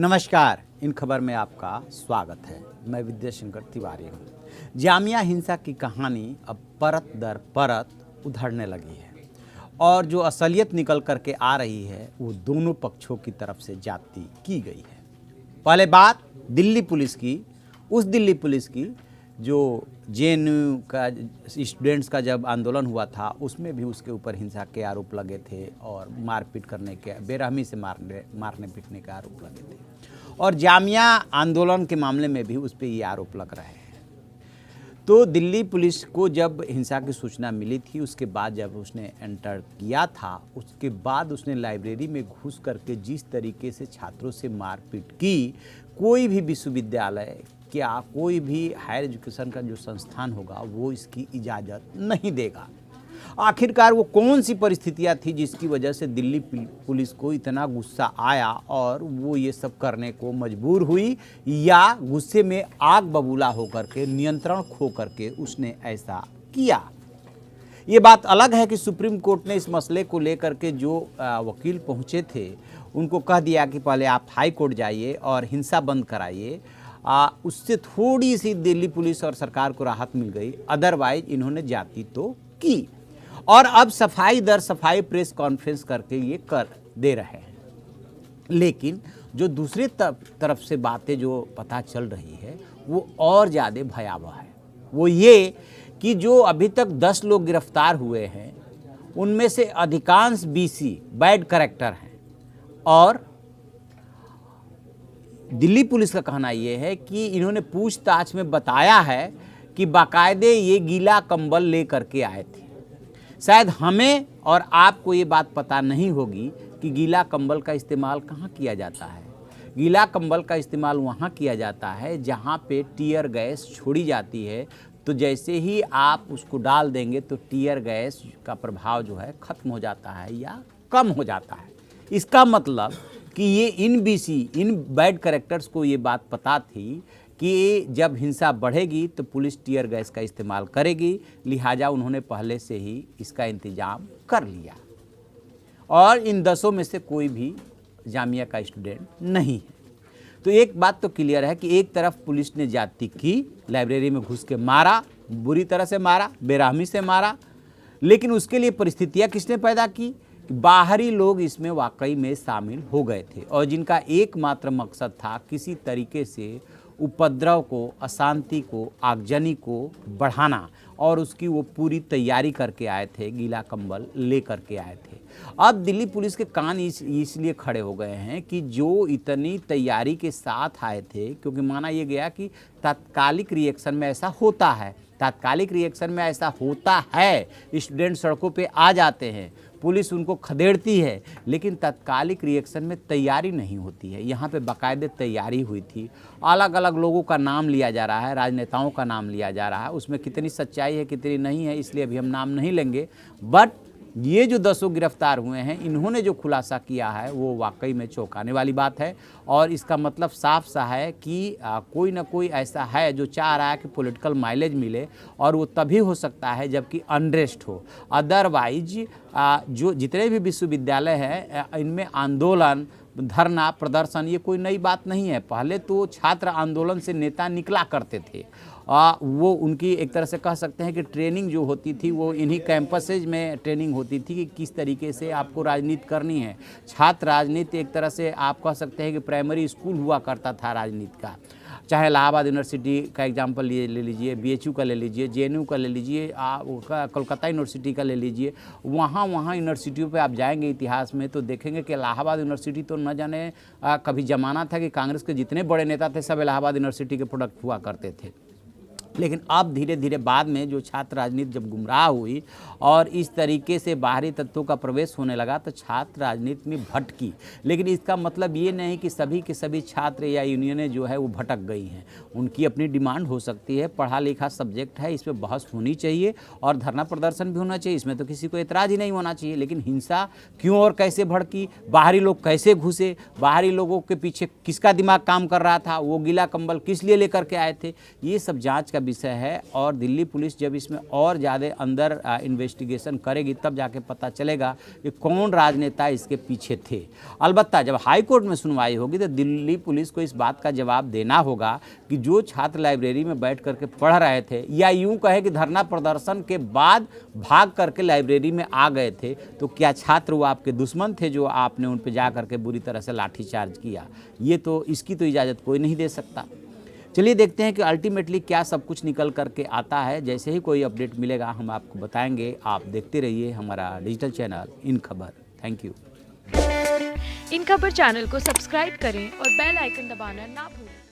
नमस्कार, इन खबर में आपका स्वागत है। मैं विद्या शंकर तिवारी हूँ। जामिया हिंसा की कहानी अब परत दर परत उधड़ने लगी है और जो असलियत निकल करके आ रही है वो दोनों पक्षों की तरफ से जाती की गई है। पहले बात दिल्ली पुलिस की, उस दिल्ली पुलिस की जो जेएनयू का स्टूडेंट्स का जब आंदोलन हुआ था उसमें भी उसके ऊपर हिंसा के आरोप लगे थे और मारपीट करने के, बेरहमी से मारने पीटने के आरोप लगे थे और जामिया आंदोलन के मामले में भी उस पर ये आरोप लग रहे हैं। तो दिल्ली पुलिस को जब हिंसा की सूचना मिली थी उसके बाद जब उसने एंटर किया था उसके बाद उसने लाइब्रेरी में घुस करके जिस तरीके से छात्रों से मारपीट की, कोई भी विश्वविद्यालय क्या कोई भी हायर एजुकेशन का जो संस्थान होगा वो इसकी इजाज़त नहीं देगा। आखिरकार वो कौन सी परिस्थितियाँ थी जिसकी वजह से दिल्ली पुलिस को इतना गुस्सा आया और वो ये सब करने को मजबूर हुई, या गुस्से में आग बबूला होकर के नियंत्रण खो करके उसने ऐसा किया। ये बात अलग है कि सुप्रीम कोर्ट ने इस मसले को लेकर के जो वकील पहुँचे थे उनको कह दिया कि पहले आप हाई कोर्ट जाइए और हिंसा बंद कराइए। उससे थोड़ी सी दिल्ली पुलिस और सरकार को राहत मिल गई, अदरवाइज इन्होंने जाति तो की और अब सफाई दर सफाई प्रेस कॉन्फ्रेंस करके ये कर दे रहे हैं। लेकिन जो दूसरी तरफ से बातें जो पता चल रही है वो और ज़्यादा भयावह है। वो ये कि जो अभी तक 10 लोग गिरफ्तार हुए हैं उनमें से अधिकांश बीसी बैड कैरेक्टर हैं और दिल्ली पुलिस का कहना यह है कि इन्होंने पूछताछ में बताया है कि बाकायदे ये गीला कंबल ले करके आए थे। शायद हमें और आपको ये बात पता नहीं होगी कि गीला कंबल का इस्तेमाल कहाँ किया जाता है। गीला कंबल का इस्तेमाल वहाँ किया जाता है जहाँ पे टीयर गैस छोड़ी जाती है, तो जैसे ही आप उसको डाल देंगे तो टीयर गैस का प्रभाव जो है ख़त्म हो जाता है या कम हो जाता है। इसका मतलब कि ये इन बैड कैरेक्टर्स को ये बात पता थी कि जब हिंसा बढ़ेगी तो पुलिस टीयर गैस का इस्तेमाल करेगी, लिहाजा उन्होंने पहले से ही इसका इंतजाम कर लिया और इन 10 में से कोई भी जामिया का स्टूडेंट नहीं है। तो एक बात तो क्लियर है कि एक तरफ पुलिस ने जाति की, लाइब्रेरी में घुस के मारा, बुरी तरह से मारा, बेरहमी से मारा, लेकिन उसके लिए परिस्थितियाँ किसने पैदा की? बाहरी लोग इसमें वाकई में शामिल हो गए थे और जिनका एकमात्र मकसद था किसी तरीके से उपद्रव को, अशांति को, आगजनी को बढ़ाना और उसकी वो पूरी तैयारी करके आए थे, गीला कंबल ले करके आए थे। अब दिल्ली पुलिस के कान इसलिए खड़े हो गए हैं कि जो इतनी तैयारी के साथ आए थे, क्योंकि माना ये गया कि तात्कालिक रिएक्शन में ऐसा होता है, तात्कालिक रिएक्शन में ऐसा होता है, स्टूडेंट सड़कों पे आ जाते हैं, पुलिस उनको खदेड़ती है, लेकिन तात्कालिक रिएक्शन में तैयारी नहीं होती है। यहाँ पे बाकायदे तैयारी हुई थी, अलग अलग लोगों का नाम लिया जा रहा है, राजनेताओं का नाम लिया जा रहा है, उसमें कितनी सच्चाई है कितनी नहीं है इसलिए अभी हम नाम नहीं लेंगे। बट ये जो 10 गिरफ्तार हुए हैं इन्होंने जो खुलासा किया है वो वाकई में चौंकाने वाली बात है और इसका मतलब साफ सा है कि कोई ना कोई ऐसा है जो चाह रहा है कि पॉलिटिकल माइलेज मिले और वो तभी हो सकता है जबकि अनरेस्ट हो। अदरवाइज जो जितने भी विश्वविद्यालय हैं इनमें आंदोलन, धरना, प्रदर्शन ये कोई नई बात नहीं है। पहले तो छात्र आंदोलन से नेता निकला करते थे, वो उनकी एक तरह से कह सकते हैं कि ट्रेनिंग जो होती थी वो इन्हीं कैंपसेज में ट्रेनिंग होती थी कि किस तरीके से आपको राजनीति करनी है। छात्र राजनीति एक तरह से आप कह सकते हैं कि प्राइमरी स्कूल हुआ करता था राजनीति का। चाहे इलाहाबाद यूनिवर्सिटी का एग्जाम्पल ले लीजिए, बीएचयू का ले लीजिए, जेएनयू का ले लीजिए, कोलकाता यूनिवर्सिटी का ले लीजिए। वहाँ यूनिवर्सिटियों पे आप जाएंगे इतिहास में तो देखेंगे कि इलाहाबाद यूनिवर्सिटी तो न जाने कभी जमाना था कि कांग्रेस के जितने बड़े नेता थे सब इलाहाबाद यूनिवर्सिटी के प्रोडक्ट हुआ करते थे। लेकिन अब धीरे धीरे बाद में जो छात्र राजनीति जब गुमराह हुई और इस तरीके से बाहरी तत्वों का प्रवेश होने लगा तो छात्र राजनीति में भटकी। लेकिन इसका मतलब ये नहीं कि सभी के सभी छात्र या यूनियनें जो है वो भटक गई हैं। उनकी अपनी डिमांड हो सकती है, पढ़ा लिखा सब्जेक्ट है, इस पर बहस होनी चाहिए और धरना प्रदर्शन भी होना चाहिए, इसमें तो किसी को एतराज़ ही नहीं होना चाहिए। लेकिन हिंसा क्यों और कैसे भड़की, बाहरी लोग कैसे घुसे, बाहरी लोगों के पीछे किसका दिमाग काम कर रहा था, वो गीला कंबल किस लिए लेकर के आए थे, ये सब जाँच का विषय है और दिल्ली पुलिस जब इसमें और ज़्यादा अंदर इन्वेस्टिगेशन करेगी तब जाके पता चलेगा कि कौन राजनेता इसके पीछे थे। अलबत्ता जब हाई कोर्ट में सुनवाई होगी तो दिल्ली पुलिस को इस बात का जवाब देना होगा कि जो छात्र लाइब्रेरी में बैठ करके पढ़ रहे थे या यूं कहे कि धरना प्रदर्शन के बाद भाग करके लाइब्रेरी में आ गए थे, तो क्या छात्र वो आपके दुश्मन थे जो आपने उन पर जा करके बुरी तरह से लाठीचार्ज किया? ये तो इसकी तो इजाज़त कोई नहीं दे सकता। चलिए देखते हैं कि अल्टीमेटली क्या सब कुछ निकल करके आता है। जैसे ही कोई अपडेट मिलेगा हम आपको बताएंगे। आप देखते रहिए हमारा डिजिटल चैनल इन खबर। Thank you. इन खबर चैनल को सब्सक्राइब करें और बेल आइकन दबाना ना भूलें।